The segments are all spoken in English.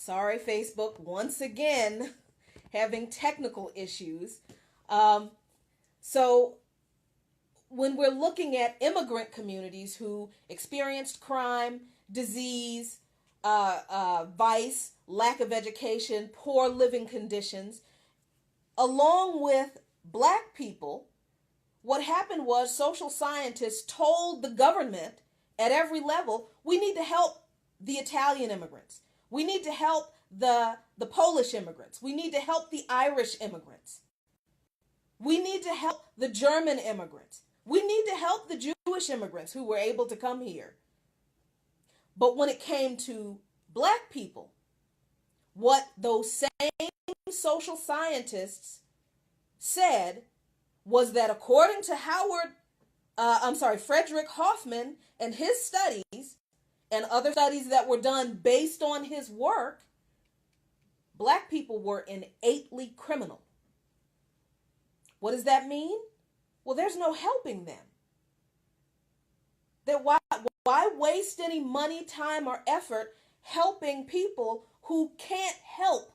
Sorry, Facebook, once again, having technical issues. So, when we're looking at immigrant communities who experienced crime, disease, vice, lack of education, poor living conditions, along with black people, what happened was social scientists told the government at every level, we need to help the Italian immigrants. We need to help the Polish immigrants. We need to help the Irish immigrants. We need to help the German immigrants. We need to help the Jewish immigrants who were able to come here. But when it came to black people, what those same social scientists said was that according to Frederick Hoffman and his studies and other studies that were done based on his work, black people were innately criminal. What does that mean? Well, there's no helping them. That why waste any money, time, or effort helping people who can't help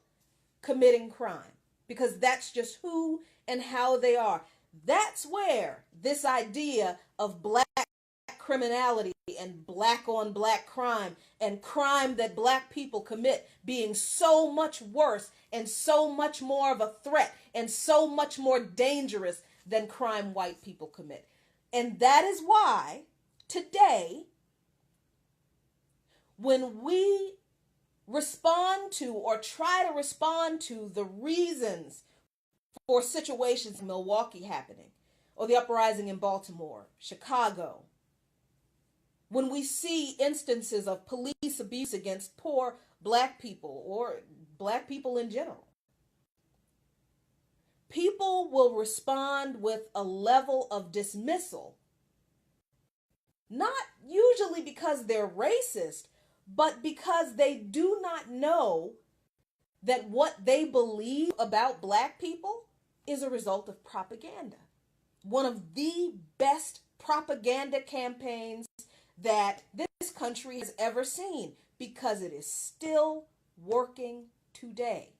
committing crime? Because that's just who and how they are. That's where this idea of black criminality and black on black crime and crime that black people commit being so much worse and so much more of a threat and so much more dangerous than crime white people commit. And that is why today, when we respond to or try to respond to the reasons for situations in Milwaukee happening, or the uprising in Baltimore, Chicago, when we see instances of police abuse against poor black people or black people in general, people will respond with a level of dismissal, not usually because they're racist, but because they do not know that what they believe about black people is a result of propaganda. One of the best propaganda campaigns that this country has ever seen, because it is still working today.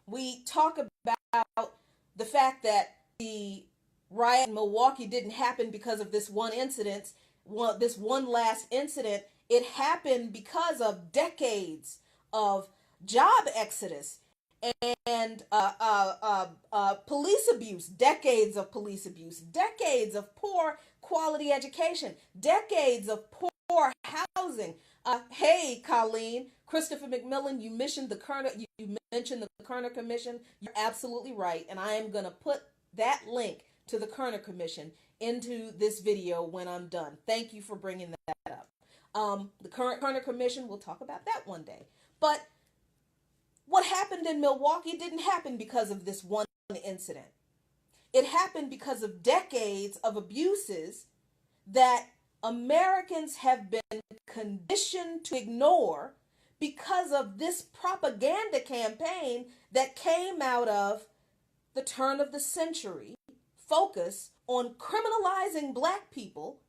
We talk about the fact that the riot in Milwaukee didn't happen because of this one incident, this one last incident. It happened because of decades of job exodus and police abuse, decades of police abuse, decades of poor quality education, decades of poor housing. Hey, Khalil, Christopher McMillan, you mentioned the Kerner Commission. You're absolutely right, and I am going to put that link to the Kerner Commission into this video when I'm done. Thank you for bringing that up. The Kerner Commission, we'll talk about that one day. But what happened in Milwaukee didn't happen because of this one incident. It happened because of decades of abuses that Americans have been conditioned to ignore because of this propaganda campaign that came out of the turn of the century focus on criminalizing black people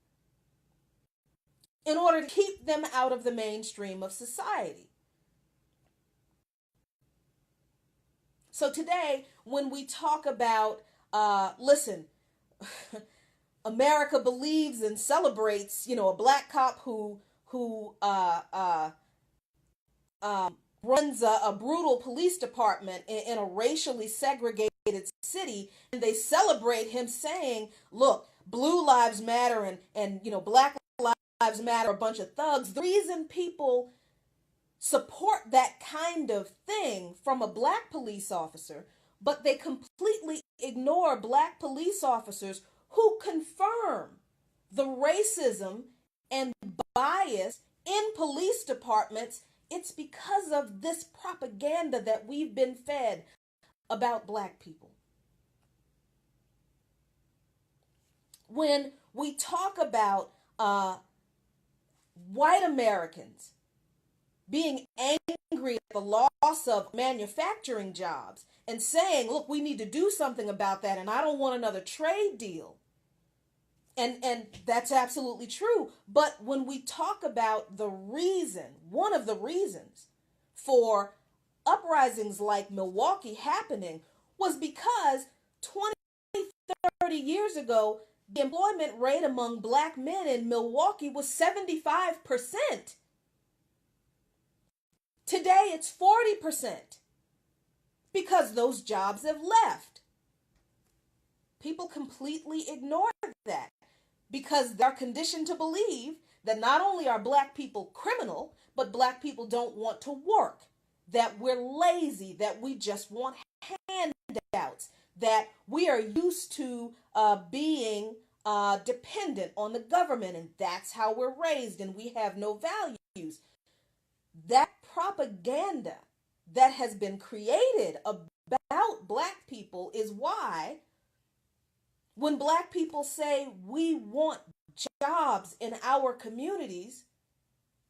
in order to keep them out of the mainstream of society. So today, when we talk about, listen, America believes and celebrates, a black cop who runs a brutal police department in a racially segregated city, and they celebrate him saying, look, blue lives matter and black lives matter, a bunch of thugs. The reason people support that kind of thing from a black police officer, but they completely ignore black police officers who confirm the racism and bias in police departments, it's because of this propaganda that we've been fed about black people. When we talk about white Americans being angry at the loss of manufacturing jobs and saying, look, we need to do something about that, and I don't want another trade deal. And that's absolutely true. But when we talk about the reason, one of the reasons for uprisings like Milwaukee happening was because 20, 30 years ago, the employment rate among black men in Milwaukee was 75%. Today it's 40% because those jobs have left. People completely ignore that because they're conditioned to believe that not only are black people criminal, but black people don't want to work, that we're lazy, that we just want handouts, that we are used to being dependent on the government, and that's how we're raised, and we have no values. That propaganda that has been created about black people is why when black people say we want jobs in our communities,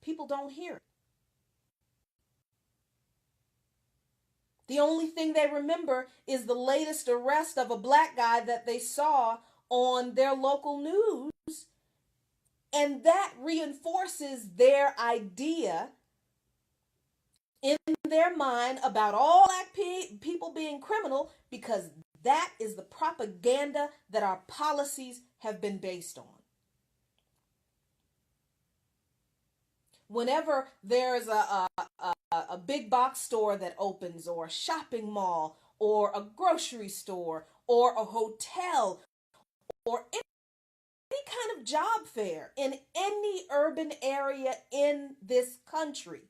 people don't hear it. The only thing they remember is the latest arrest of a black guy that they saw on their local news, and that reinforces their idea in their mind about all black people being criminal, because that is the propaganda that our policies have been based on. Whenever there's a big box store that opens, or a shopping mall, or a grocery store, or a hotel, or any kind of job fair in any urban area in this country,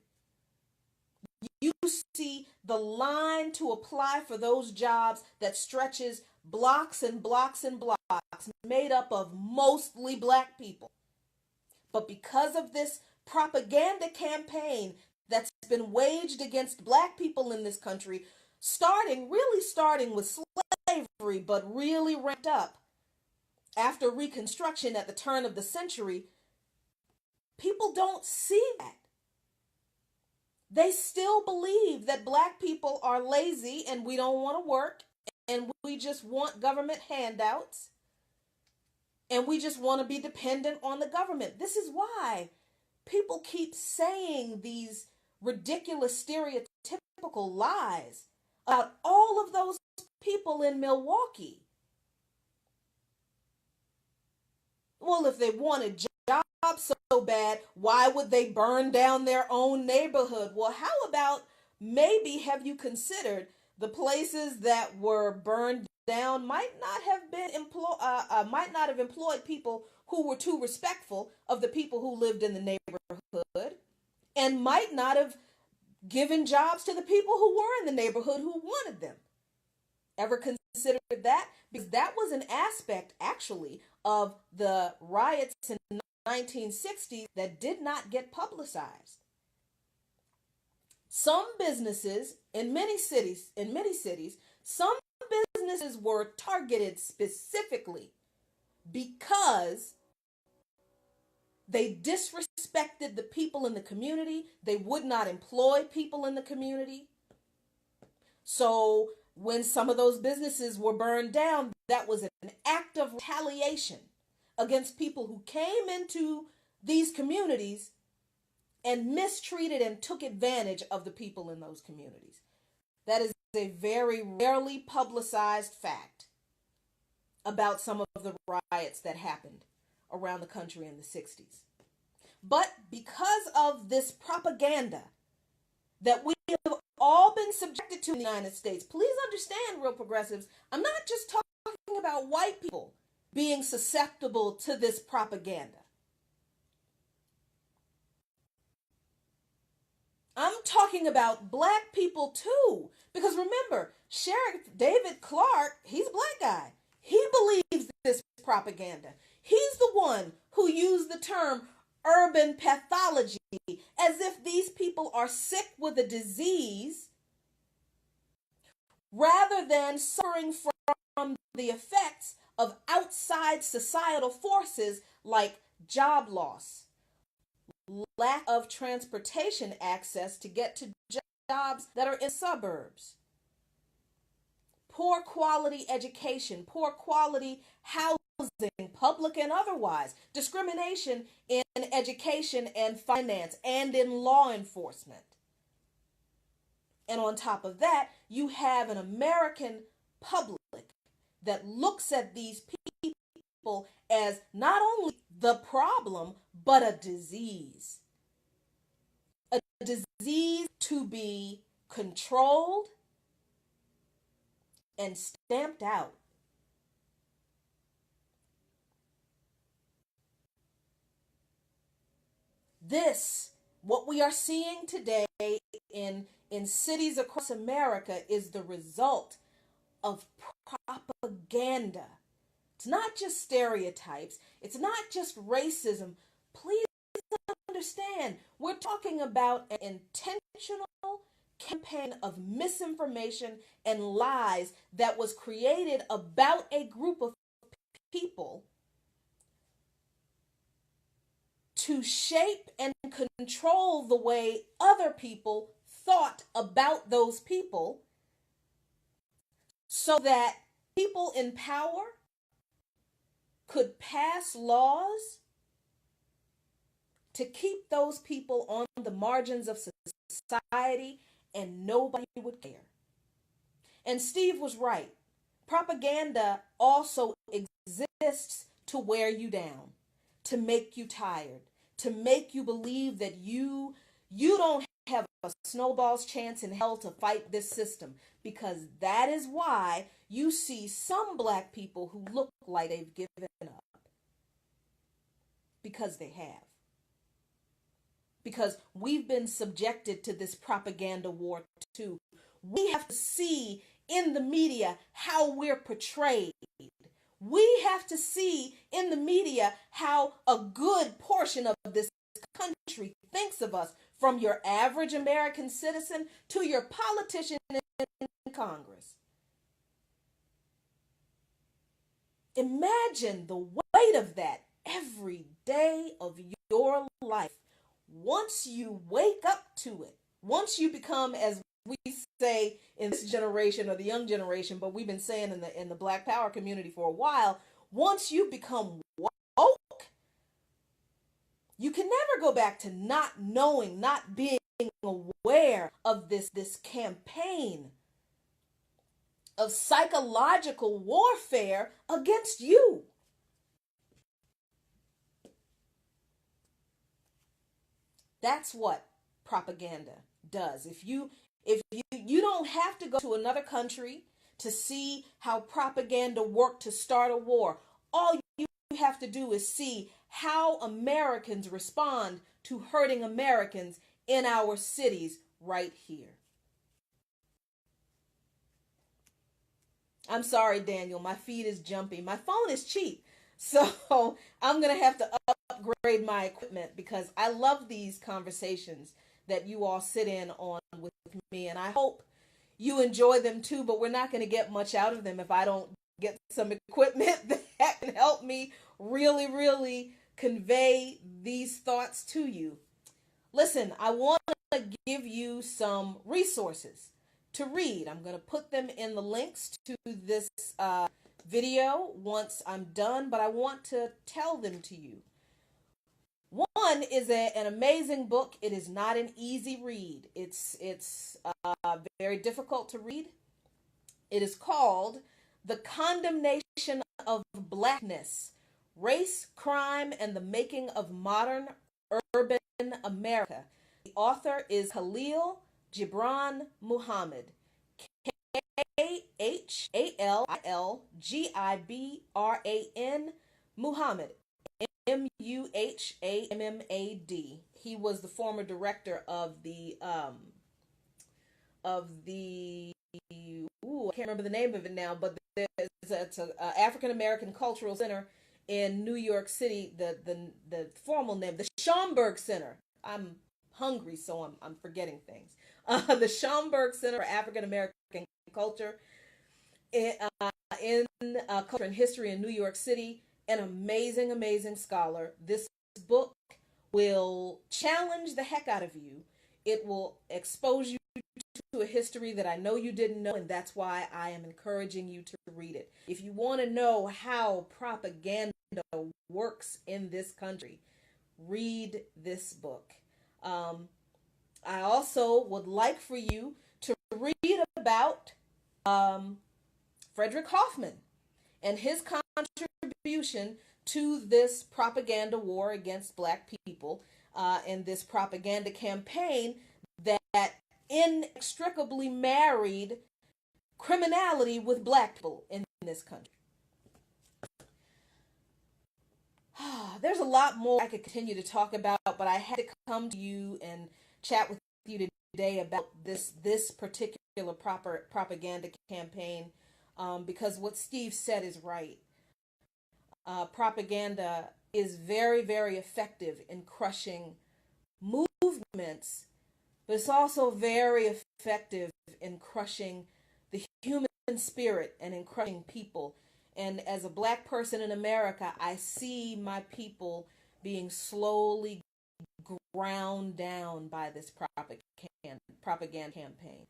you see the line to apply for those jobs that stretches blocks and blocks and blocks, made up of mostly black people. But because of this propaganda campaign that's been waged against black people in this country, starting with slavery, but really ramped up after Reconstruction at the turn of the century, people don't see that. They still believe that black people are lazy and we don't want to work and we just want government handouts and we just want to be dependent on the government. This is why people keep saying these ridiculous stereotypical lies about all of those people in Milwaukee. Well, if they wanted jobs so bad, why would they burn down their own neighborhood? Well, how about maybe have you considered the places that were burned down might not have employed people who were too respectful of the people who lived in the neighborhood, and might not have given jobs to the people who were in the neighborhood who wanted them. Ever considered that? Because that was an aspect, actually, of the riots in the 1960s that did not get publicized. Some businesses in many cities, some businesses were targeted specifically because they disrespected the people in the community. They would not employ people in the community. So when some of those businesses were burned down, that was an act of retaliation against people who came into these communities and mistreated and took advantage of the people in those communities. That is a very rarely publicized fact about some of the riots that happened around the country in the 60s. But because of this propaganda that we have all been subjected to in the United States, please understand, real progressives, I'm not just talking about white people being susceptible to this propaganda. I'm talking about black people too. Because remember, Sheriff David Clark, he's a black guy. He believes this propaganda. He's the one who used the term urban pathology as if these people are sick with a disease rather than suffering from the effects of outside societal forces like job loss, lack of transportation access to get to jobs that are in suburbs, poor quality education, poor quality housing, public and otherwise, discrimination in education and finance and in law enforcement. And on top of that, you have an American public that looks at these people as not only the problem, but a disease. A disease to be controlled and stamped out. This, what we are seeing today in cities across America, is the result of propaganda. It's not just stereotypes. It's not just racism. Please understand, we're talking about an intentional campaign of misinformation and lies that was created about a group of people to shape and control the way other people thought about those people, so that people in power could pass laws to keep those people on the margins of society, and nobody would care. And Steve was right. Propaganda also exists to wear you down, to make you tired, to make you believe that you don't have a snowball's chance in hell to fight this system, because that is why you see some black people who look like they've given up, because they have. Because we've been subjected to this propaganda war too. We have to see in the media how we're portrayed. We have to see in the media how a good portion of this country thinks of us, from your average American citizen to your politician in Congress. Imagine the weight of that every day of your life. Once you wake up to it, once you become, as we say in this generation, or the young generation, but we've been saying in the Black Power community for a while, once you become woke, you can never go back to not knowing, not being aware of this campaign of psychological warfare against you. That's what propaganda does. If you don't have to go to another country to see how propaganda worked to start a war. All you have to do is see how Americans respond to hurting Americans in our cities right here. I'm sorry, Daniel, my feed is jumpy. My phone is cheap, so I'm going to have to upgrade my equipment, because I love these conversations that you all sit in on with me, and I hope you enjoy them too, but we're not going to get much out of them if I don't get some equipment that can help me really, really convey these thoughts to you. Listen, I want to give you some resources to read. I'm going to put them in the links to this video once I'm done, but I want to tell them to you. One is an amazing book. It is not an easy read. It's very difficult to read. It is called The Condemnation of Blackness: Race, Crime, and the Making of Modern Urban America. The author is Khalil Gibran Muhammad. Khalilgibran Muhammad. Muhammad. He was the former director of the I can't remember the name of it now, but it's an African American Cultural Center in New York City. The formal name, the Schomburg Center. I'm hungry, so I'm forgetting things. The Schomburg Center for African American Culture in Culture and History in New York City. An amazing, amazing scholar. This book will challenge the heck out of you. It will expose you to a history that I know you didn't know, and that's why I am encouraging you to read it. If you want to know how propaganda works in this country. Read this book. I also would like for you to read about Frederick Hoffman and his contribution to this propaganda war against black people and this propaganda campaign that inextricably married criminality with black people in this country. There's a lot more I could continue to talk about, but I had to come to you and chat with you today about this particular propaganda campaign because what Steve said is right. Propaganda is very, very effective in crushing movements, but it's also very effective in crushing the human spirit and in crushing people. And as a black person in America, I see my people being slowly ground down by this propaganda campaign.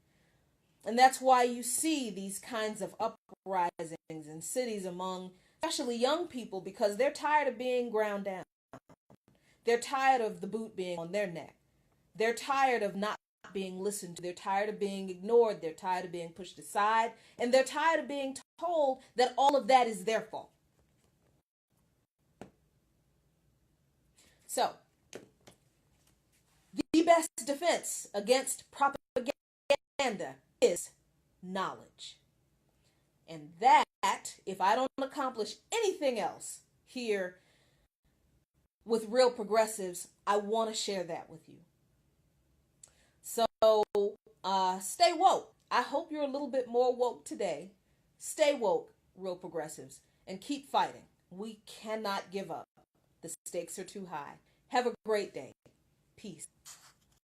And that's why you see these kinds of uprisings in cities among especially young people, because they're tired of being ground down. They're tired of the boot being on their neck. They're tired of not being listened to. They're tired of being ignored. They're tired of being pushed aside. And they're tired of being told that all of that is their fault. So, the best defense against propaganda is knowledge. And that, if I don't accomplish anything else here with Real Progressives, I want to share that with you. So, stay woke. I hope you're a little bit more woke today. Stay woke, Real Progressives, and keep fighting. We cannot give up. The stakes are too high. Have a great day. Peace.